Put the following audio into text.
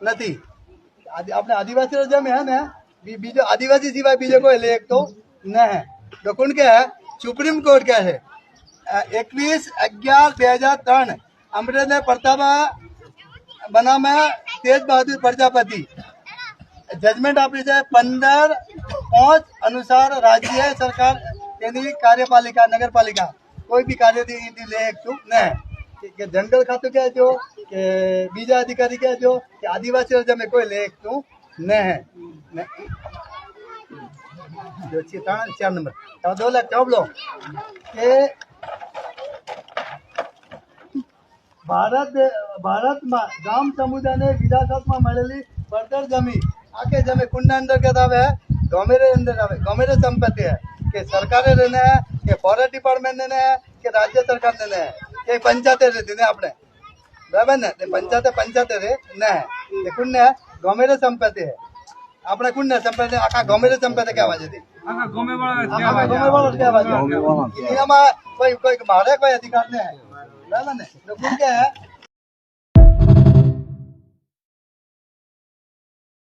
નથી. આપણે આદિવાસી જમે હે ને બીજો આદિવાસી સિવાય બીજો કોઈ લેખ તો ન હે. તો કોણ કે હે? સુપ્રીમ કોર્ટ કહે છે 21/11/2003 અમરેને પ્રતાપા બનામાં તેજ બહાદુર પ્રજાપતિ જજમેન્ટ આપી છે 15/5 અનુસાર રાજ્ય સરકાર તેની કાર્યપાલિકા નગરપાલિકા કોઈ બી કાર્યથી લેખ ચૂક ન કે જંગલ ખાતું કહેજો કે બીજા અધિકારી કહેજો કે આદિવાસીઓ જમે કોઈ લેખ તું ન जो 4 नंबर 2 लाख चौबलो के ભારતમાં ગામ સમુદાયને વિરાસતમાં મળેલી પડતર જમીન આખે જમીન કુંડના અંતર્ગત આવે ગમેરે અંદર આવે ગમેરે સંપત્તિ है કે સરકારે લેને કે ફોરેસ્ટ ડિપાર્ટમેન્ટ ને કે રાજ્ય સરકાર ને કે પંચાયતે ને આપણે બરાબર ને પંચાયતે રે ને એ કુંડને ગમેરે સંપત્તિ है આપણે કુંડને સંપત્તિ આખા ગમેરે સંપત્તિ કહેવા છે આખા ગમેવાળો કહેવા છે એમાં કોઈ મારે કોઈ અધિકાર નહીં બરાબર ને તો કુંડ કે